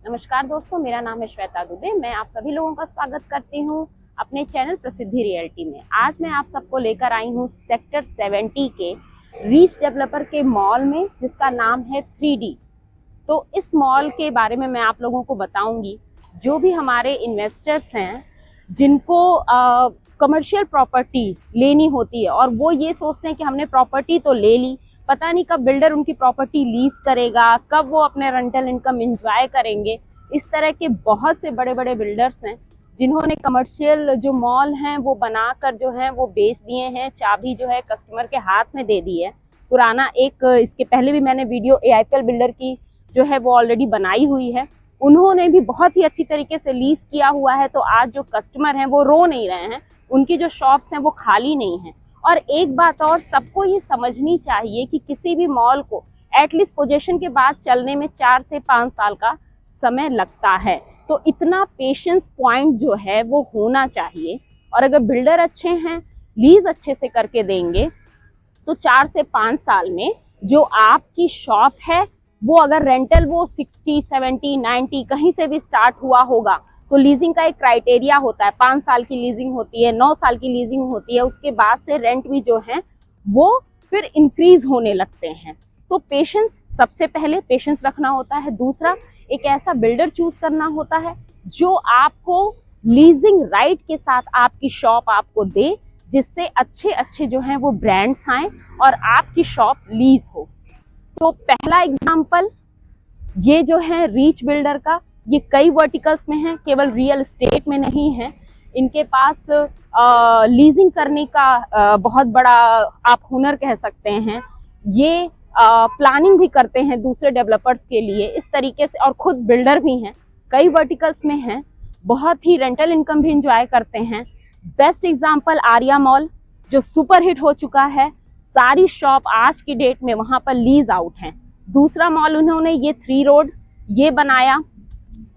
नमस्कार दोस्तों, मेरा नाम है श्वेता दुबे। मैं आप सभी लोगों का स्वागत करती हूं अपने चैनल प्रसिद्धि रियल्टी में। आज मैं आप सबको लेकर आई हूं सेक्टर 70 के रीच डेवलपर के मॉल में, जिसका नाम है 3D। तो इस मॉल के बारे में मैं आप लोगों को बताऊंगी। जो भी हमारे इन्वेस्टर्स हैं जिनको कमर्शियल प्रॉपर्टी लेनी होती है और वो ये सोचते हैं कि हमने प्रॉपर्टी तो ले ली, पता नहीं कब बिल्डर उनकी प्रॉपर्टी लीज करेगा, कब वो अपने रेंटल इनकम एंजॉय करेंगे। इस तरह के बहुत से बड़े बड़े बिल्डर्स हैं जिन्होंने कमर्शियल जो मॉल हैं वो बनाकर जो है वो बेच दिए हैं। चाबी जो है कस्टमर के हाथ में दे दी है। पुराना एक इसके पहले भी मैंने वीडियो AIPL बिल्डर की जो है वो ऑलरेडी बनाई हुई है। उन्होंने भी बहुत ही अच्छी तरीके से लीज किया हुआ है। तो आज जो कस्टमर हैं वो रो नहीं रहे हैं, उनकी जो शॉप्स हैं वो खाली नहीं है। और एक बात और सबको ये समझनी चाहिए कि किसी भी मॉल को एटलीस्ट पोजीशन के बाद चलने में 4 से 5 साल का समय लगता है। तो इतना पेशेंस पॉइंट जो है वो होना चाहिए। और अगर बिल्डर अच्छे हैं, लीज अच्छे से करके देंगे, तो 4 से 5 साल में जो आपकी शॉप है वो अगर रेंटल वो 60, 70, 90 कहीं से भी स्टार्ट हुआ होगा, तो लीजिंग का एक क्राइटेरिया होता है। 5 साल की लीजिंग होती है, 9 साल की लीजिंग होती है। उसके बाद से रेंट भी जो है वो फिर इंक्रीज होने लगते हैं। तो पेशेंस, सबसे पहले पेशेंस रखना होता है। दूसरा, एक ऐसा बिल्डर चूज करना होता है जो आपको लीजिंग राइट के साथ आपकी शॉप आपको दे, जिससे अच्छे अच्छे जो हैं वो ब्रांड्स आए और आपकी शॉप लीज हो। तो पहला एग्जाम्पल ये जो है रीच बिल्डर का, ये कई वर्टिकल्स में है, केवल रियल एस्टेट में नहीं है। इनके पास लीजिंग करने का बहुत बड़ा आप हुनर कह सकते हैं। ये प्लानिंग भी करते हैं दूसरे डेवलपर्स के लिए इस तरीके से, और खुद बिल्डर भी हैं, कई वर्टिकल्स में हैं, बहुत ही रेंटल इनकम भी इंजॉय करते हैं। बेस्ट एग्जाम्पल आर्या मॉल जो सुपर हिट हो चुका है। सारी शॉप आज की डेट में वहां पर लीज आउट हैं। दूसरा मॉल उन्होंने ये 3 रोड ये बनाया,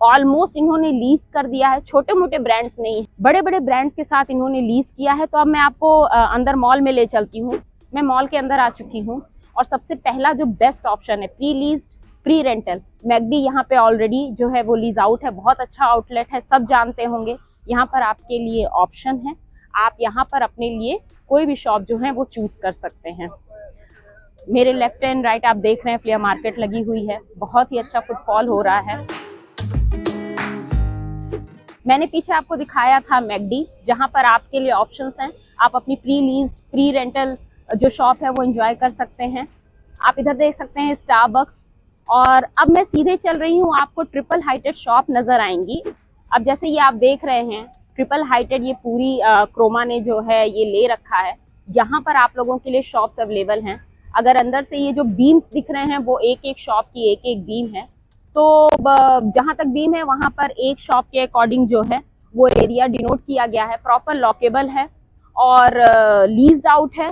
ऑलमोस्ट इन्होंने लीज कर दिया है। छोटे मोटे ब्रांड्स नहीं, बड़े बड़े ब्रांड्स के साथ इन्होंने लीज किया है। तो अब मैं आपको अंदर मॉल में ले चलती हूँ। मैं मॉल के अंदर आ चुकी हूँ और सबसे पहला जो बेस्ट ऑप्शन है pre leased pre rental, McD यहाँ पे ऑलरेडी जो है वो लीज आउट है। बहुत अच्छा आउटलेट है, सब जानते होंगे। यहाँ पर आपके लिए ऑप्शन है, आप यहाँ पर अपने लिए कोई भी शॉप जो है वो चूज कर सकते हैं। मेरे लेफ्ट एंड राइट आप देख रहे हैं फ्लेयर मार्केट लगी हुई है, बहुत ही अच्छा फुटफॉल हो रहा है। मैंने पीछे आपको दिखाया था मैकडी, जहां पर आपके लिए ऑप्शंस हैं। आप अपनी प्री लीज्ड प्री रेंटल जो शॉप है वो एंजॉय कर सकते हैं। आप इधर देख सकते हैं स्टारबक्स। और अब मैं सीधे चल रही हूँ, आपको ट्रिपल हाइटेड शॉप नजर आएंगी। अब जैसे ये आप देख रहे हैं ट्रिपल हाइटेड, ये पूरी क्रोमा ने जो है ये ले रखा है। यहाँ पर आप लोगों के लिए शॉप्स अवेलेबल हैं। अगर अंदर से ये जो बीम्स दिख रहे हैं वो एक एक शॉप की एक एक बीम है। तो जहां तक बीम है वहां पर एक शॉप के अकॉर्डिंग जो है वो एरिया डिनोट किया गया है। प्रॉपर लॉकेबल है और लीज्ड आउट है।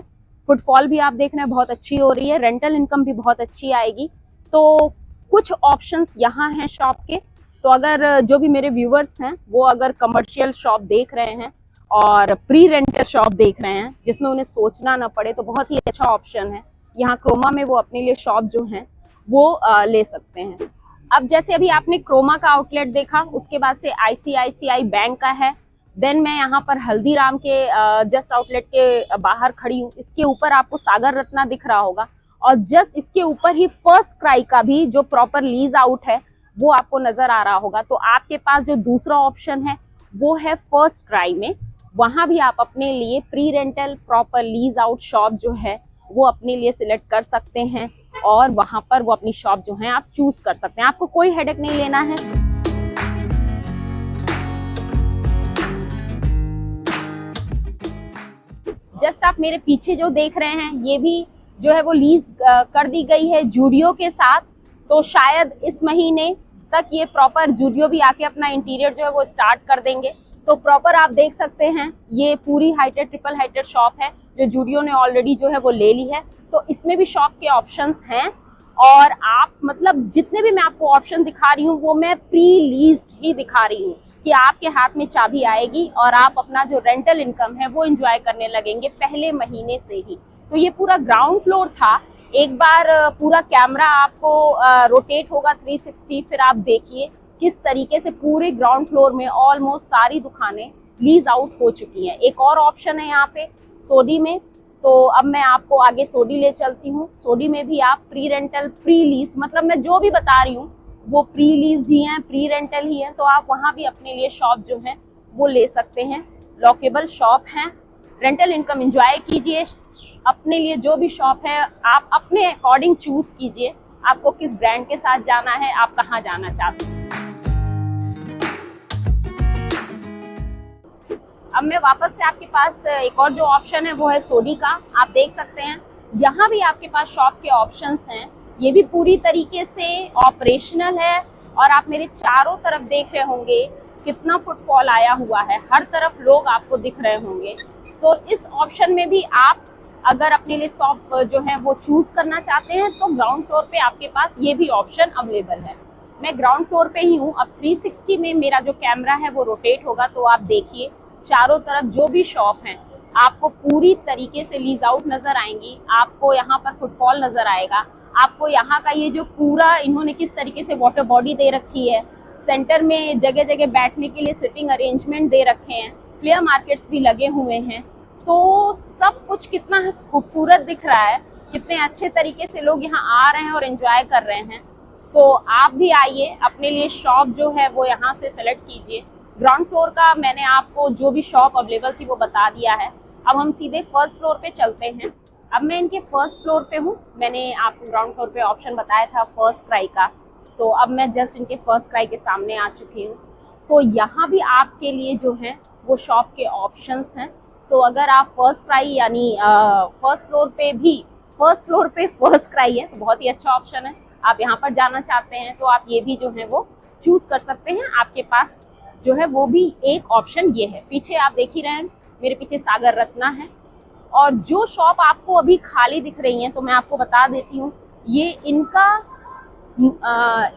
फुटफॉल भी आप देख रहे हैं बहुत अच्छी हो रही है, रेंटल इनकम भी बहुत अच्छी आएगी। तो कुछ ऑप्शंस यहाँ हैं शॉप के। तो अगर जो भी मेरे व्यूवर्स हैं वो अगर कमर्शियल शॉप देख रहे हैं और प्री रेंटल शॉप देख रहे हैं जिसमें उन्हें सोचना ना पड़े, तो बहुत ही अच्छा ऑप्शन है। यहाँ क्रोमा में वो अपने लिए शॉप जो है वो ले सकते हैं। अब जैसे अभी आपने क्रोमा का आउटलेट देखा, उसके बाद से ICICI बैंक का है। देन मैं यहाँ पर हल्दीराम के जस्ट आउटलेट के बाहर खड़ी हूँ। इसके ऊपर आपको सागर रत्ना दिख रहा होगा और जस्ट इसके ऊपर ही फर्स्ट क्राई का भी जो प्रॉपर लीज आउट है वो आपको नजर आ रहा होगा। तो आपके पास जो दूसरा ऑप्शन है वो है फर्स्ट क्राई में। वहां भी आप अपने लिए pre rental proper lease out shop जो है वो अपने लिए सिलेक्ट कर सकते हैं और वहां पर वो अपनी शॉप जो है आप चूज कर सकते हैं। आपको कोई हेडेक नहीं लेना है। जस्ट आप मेरे पीछे जो देख रहे हैं ये भी जो है वो लीज कर दी गई है जूडियो के साथ। तो शायद इस महीने तक ये प्रॉपर जूडियो भी आके अपना इंटीरियर जो है वो स्टार्ट कर देंगे। तो प्रॉपर आप देख सकते हैं ये पूरी हाइटेड ट्रिपल हाइटेड शॉप है जो जूडियो ने ऑलरेडी जो है वो ले ली है। तो इसमें भी शॉप के ऑप्शंस हैं और आप मतलब जितने भी मैं आपको ऑप्शन दिखा रही हूँ वो मैं प्री लीज्ड ही दिखा रही हूँ कि आपके हाथ में चाबी आएगी और आप अपना जो रेंटल इनकम है वो एंजॉय करने लगेंगे पहले महीने से ही। तो ये पूरा ग्राउंड फ्लोर था। एक बार पूरा कैमरा आपको रोटेट होगा 360, फिर आप देखिए किस तरीके से पूरे ग्राउंड फ्लोर में ऑलमोस्ट सारी दुकानें लीज आउट हो चुकी हैं। एक और ऑप्शन है यहाँ पे सोडी में, तो अब मैं आपको आगे सोडी ले चलती हूँ। सोडी में भी आप प्री रेंटल प्री लीज, मतलब मैं जो भी बता रही हूँ वो प्री लीज ही है, प्री रेंटल ही है, तो आप वहाँ भी अपने लिए शॉप जो है वो ले सकते हैं। लॉकेबल शॉप है, रेंटल इनकम एंजॉय कीजिए। अपने लिए जो भी शॉप है आप अपने अकॉर्डिंग चूज कीजिए, आपको किस ब्रांड के साथ जाना है, आप कहाँ जाना चाहते हैं। अब मैं वापस से आपके पास एक और जो ऑप्शन है वो है सोडी का। आप देख सकते हैं यहाँ भी आपके पास शॉप के ऑप्शंस हैं। ये भी पूरी तरीके से ऑपरेशनल है और आप मेरे चारों तरफ देख रहे होंगे कितना फुटफॉल आया हुआ है, हर तरफ लोग आपको दिख रहे होंगे। सो इस ऑप्शन में भी आप अगर अपने लिए शॉप जो है वो चूज करना चाहते हैं तो ग्राउंड फ्लोर पे आपके पास ये भी ऑप्शन अवेलेबल है। मैं ग्राउंड फ्लोर पे ही हूँ। अब 360 में मेरा जो कैमरा है वो रोटेट होगा, तो आप देखिए चारों तरफ जो भी शॉप हैं आपको पूरी तरीके से लीज आउट नजर आएंगी। आपको यहाँ पर फुटफॉल नजर आएगा। आपको यहाँ का ये जो पूरा इन्होंने किस तरीके से वाटर बॉडी दे रखी है, सेंटर में जगह जगह बैठने के लिए सिटिंग अरेंजमेंट दे रखे हैं, फ्लेयर मार्केट्स भी लगे हुए हैं, तो सब कुछ कितना खूबसूरत दिख रहा है, कितने अच्छे तरीके से लोग यहाँ आ रहे हैं और एंजॉय कर रहे हैं। सो आप भी आइए, अपने लिए शॉप जो है वो यहाँ से सेलेक्ट कीजिए। ग्राउंड फ्लोर का मैंने आपको जो भी शॉप अवेलेबल थी वो बता दिया है। अब हम सीधे फर्स्ट फ्लोर पे चलते हैं। अब मैं इनके फर्स्ट फ्लोर पे हूँ। मैंने आपको ग्राउंड फ्लोर पे ऑप्शन बताया था फर्स्ट क्राई का, तो अब मैं जस्ट इनके फर्स्ट क्राई के सामने आ चुकी हूँ। सो यहाँ भी आपके लिए जो है वो शॉप के ऑप्शंस हैं। सो अगर आप फर्स्ट क्राई यानी फर्स्ट फ्लोर पे फर्स्ट क्राई है तो बहुत ही अच्छा ऑप्शन है। आप यहाँ पर जाना चाहते हैं तो आप ये भी जो है वो चूज कर सकते हैं। आपके पास जो है वो भी एक ऑप्शन ये है। पीछे आप देख ही रहे हैं, मेरे पीछे सागर रत्ना है। और जो शॉप आपको अभी खाली दिख रही है तो मैं आपको बता देती हूँ, ये इनका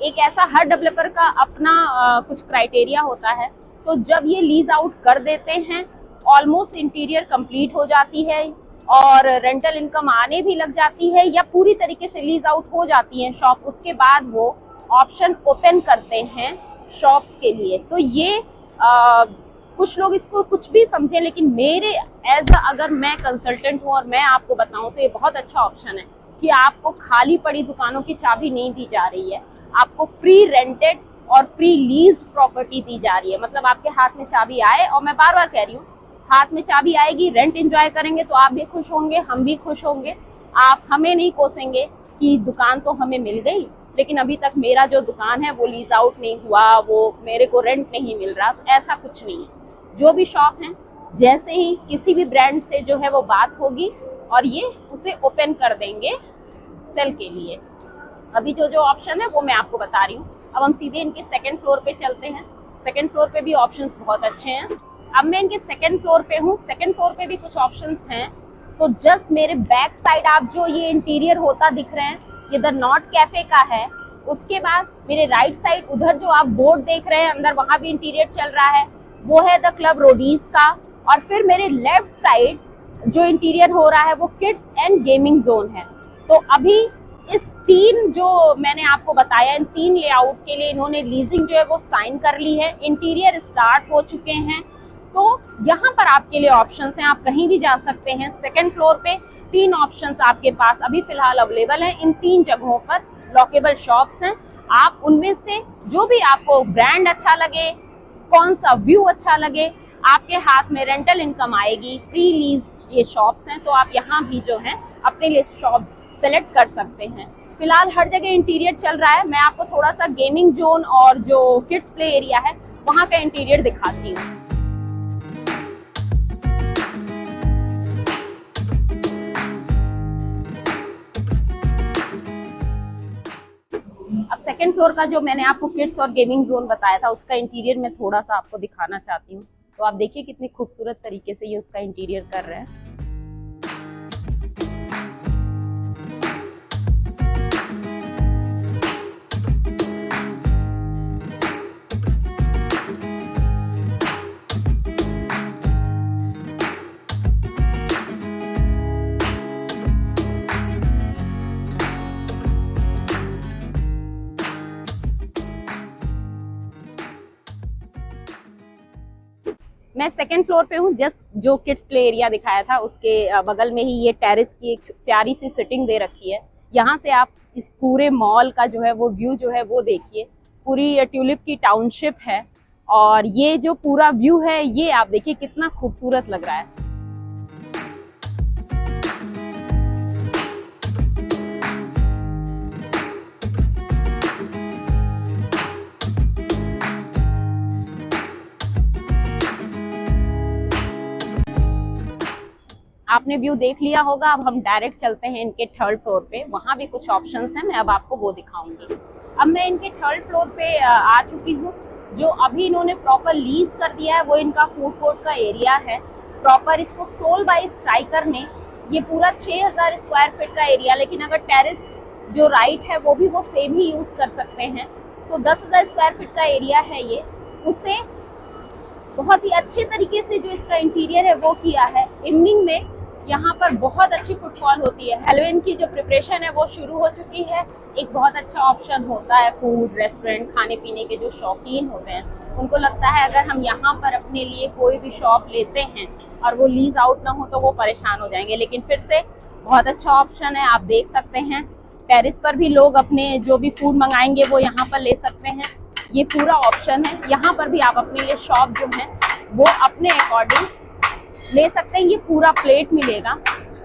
एक ऐसा हर डेवलपर का अपना कुछ क्राइटेरिया होता है। तो जब ये लीज आउट कर देते हैं ऑलमोस्ट इंटीरियर कंप्लीट हो जाती है और रेंटल इनकम आने भी लग जाती है या पूरी तरीके से लीज आउट हो जाती है शॉप, उसके बाद वो ऑप्शन ओपन करते हैं शॉप्स के लिए। तो ये कुछ लोग इसको कुछ भी समझे, लेकिन मेरे अगर मैं कंसल्टेंट हूँ और मैं आपको बताऊं तो ये बहुत अच्छा ऑप्शन है कि आपको खाली पड़ी दुकानों की चाबी नहीं दी जा रही है, आपको प्री रेंटेड और प्री लीज्ड प्रॉपर्टी दी जा रही है। मतलब आपके हाथ में चाबी आए, और मैं बार बार कह रही हूँ हाथ में चाबी आएगी, रेंट एंजॉय करेंगे तो आप भी खुश होंगे, हम भी खुश होंगे। आप हमें नहीं कोसेंगे कि दुकान तो हमें मिल गई लेकिन अभी तक मेरा जो दुकान है वो लीज आउट नहीं हुआ, वो मेरे को रेंट नहीं मिल रहा। ऐसा कुछ नहीं है। जो भी शॉप है जैसे ही किसी भी ब्रांड से जो है वो बात होगी और ये उसे ओपन कर देंगे सेल के लिए। अभी जो ऑप्शन है वो मैं आपको बता रही हूँ। अब हम सीधे इनके सेकंड फ्लोर पे चलते हैं। सेकंड फ्लोर पे भी ऑप्शंस बहुत अच्छे हैं। अब मैं इनके सेकंड फ्लोर पे हूँ। सेकंड फ्लोर पे भी कुछ ऑप्शंस हैं। सो जस्ट मेरे बैक साइड आप जो ये इंटीरियर होता दिख रहे हैं, ये द नॉट कैफे का है। उसके बाद मेरे राइट साइड उधर जो आप बोर्ड देख रहे हैं अंदर, वहां भी इंटीरियर चल रहा है, वो है द क्लब रोडीज का। और फिर मेरे लेफ्ट साइड जो इंटीरियर हो रहा है वो किड्स एंड गेमिंग जोन है। तो अभी इस तीन जो मैंने आपको बताया, इन तीन लेआउट के लिए इन्होंने लीजिंग जो है वो साइन कर ली है, इंटीरियर स्टार्ट हो चुके हैं। तो यहाँ पर आपके लिए ऑप्शंस हैं, आप कहीं भी जा सकते हैं। सेकंड फ्लोर पे 3 ऑप्शंस आपके पास अभी फिलहाल अवेलेबल हैं। इन 3 जगहों पर लॉकेबल शॉप्स हैं। आप उनमें से जो भी आपको ब्रांड अच्छा लगे, कौन सा व्यू अच्छा लगे, आपके हाथ में रेंटल इनकम आएगी, प्री लीज्ड ये शॉप्स हैं, तो आप यहाँ भी जो है अपने लिए शॉप सेलेक्ट कर सकते हैं। फिलहाल हर जगह इंटीरियर चल रहा है। मैं आपको थोड़ा सा गेमिंग जोन और जो किड्स प्ले एरिया है वहाँ का इंटीरियर दिखाती हूँ। अब सेकंड फ्लोर का जो मैंने आपको किड्स और गेमिंग जोन बताया था उसका इंटीरियर मैं थोड़ा सा आपको दिखाना चाहती हूँ। तो आप देखिए कितनी खूबसूरत तरीके से ये उसका इंटीरियर कर रहे हैं। मैं सेकंड फ्लोर पे हूँ। जस्ट जो किड्स प्ले एरिया दिखाया था उसके बगल में ही ये टेरेस की एक प्यारी सी सिटिंग दे रखी है। यहाँ से आप इस पूरे मॉल का जो है वो व्यू जो है वो देखिए। पूरी ट्यूलिप की टाउनशिप है और ये जो पूरा व्यू है ये आप देखिए कितना खूबसूरत लग रहा है। आपने व्यू देख लिया होगा। अब हम डायरेक्ट चलते हैं इनके थर्ड फ्लोर पे। वहां भी कुछ ऑप्शंस हैं, मैं अब आपको वो दिखाऊंगी। अब मैं इनके थर्ड फ्लोर पे आ चुकी हूँ। जो अभी इन्होंने प्रॉपर लीज कर दिया है वो इनका फूड कोर्ट का एरिया है। प्रॉपर इसको सोल बाय स्ट्राइकर ने ये पूरा 6000 स्क्वायर फीट का एरिया, लेकिन अगर टेरेस जो राइट है वो भी वो सेम ही यूज कर सकते हैं। तो 10,000 स्क्वायर फीट का एरिया है ये। उसे बहुत ही अच्छे तरीके से जो इसका इंटीरियर है वो किया है। इवनिंग में यहाँ पर बहुत अच्छी फुटफॉल होती है। हैलोवीन की जो प्रिपरेशन है वो शुरू हो चुकी है। एक बहुत अच्छा ऑप्शन होता है फूड रेस्टोरेंट, खाने पीने के जो शौकीन होते हैं उनको लगता है अगर हम यहाँ पर अपने लिए कोई भी शॉप लेते हैं और वो लीज आउट ना हो तो वो परेशान हो जाएंगे। लेकिन फिर से बहुत अच्छा ऑप्शन है, आप देख सकते हैं। टेरेस पर भी लोग अपने जो भी फूड मंगाएंगे वो यहाँ पर ले सकते हैं। ये पूरा ऑप्शन है। यहाँ पर भी आप अपने लिए शॉप जो है वो अपने अकॉर्डिंग ले सकते हैं। ये पूरा प्लेट मिलेगा।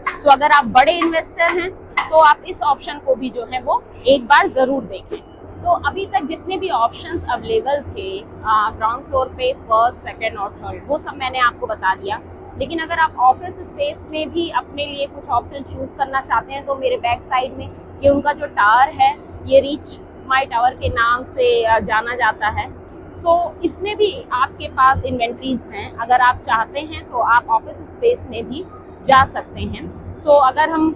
सो अगर आप बड़े इन्वेस्टर हैं तो आप इस ऑप्शन को भी जो है वो एक बार जरूर देखें। तो अभी तक जितने भी ऑप्शंस अवेलेबल थे ग्राउंड फ्लोर पे, फर्स्ट, सेकंड और थर्ड, वो सब मैंने आपको बता दिया। लेकिन अगर आप ऑफिस स्पेस में भी अपने लिए कुछ ऑप्शन चूज करना चाहते हैं तो मेरे बैक साइड में ये उनका जो टावर है ये रीच माई टावर के नाम से जाना जाता है। सो इसमें भी आपके पास इन्वेंट्रीज हैं। अगर आप चाहते हैं तो आप ऑफिस स्पेस में भी जा सकते हैं। सो अगर हम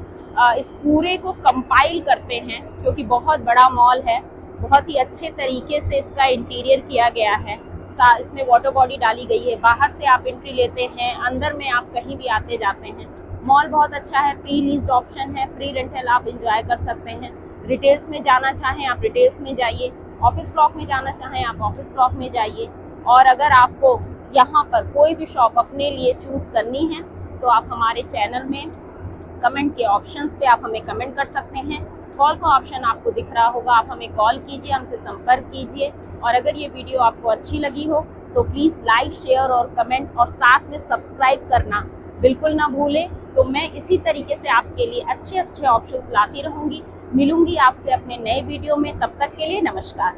इस पूरे को कंपाइल करते हैं, क्योंकि बहुत बड़ा मॉल है, बहुत ही अच्छे तरीके से इसका इंटीरियर किया गया है। इसमें वाटर बॉडी डाली गई है। बाहर से आप एंट्री लेते हैं, अंदर में आप कहीं भी आते जाते हैं। मॉल बहुत अच्छा है। प्री लीज ऑप्शन है, प्री रेंटल आप इंजॉय कर सकते हैं। रिटेल्स में जाना चाहें आप रिटेल्स में जाइए, ऑफिस ब्लॉक में जाना चाहें आप ऑफिस ब्लॉक में जाइए। और अगर आपको यहाँ पर कोई भी शॉप अपने लिए चूज करनी है तो आप हमारे चैनल में कमेंट के ऑप्शंस पे आप हमें कमेंट कर सकते हैं। कॉल का ऑप्शन आपको दिख रहा होगा, आप हमें कॉल कीजिए, हमसे संपर्क कीजिए। और अगर ये वीडियो आपको अच्छी लगी हो तो प्लीज़ लाइक, शेयर और कमेंट और साथ में सब्सक्राइब करना बिल्कुल ना भूलें। तो मैं इसी तरीके से आपके लिए अच्छे अच्छे ऑप्शंस लाती रहूँगी। मिलूंगी आपसे अपने नए वीडियो में। तब तक के लिए नमस्कार।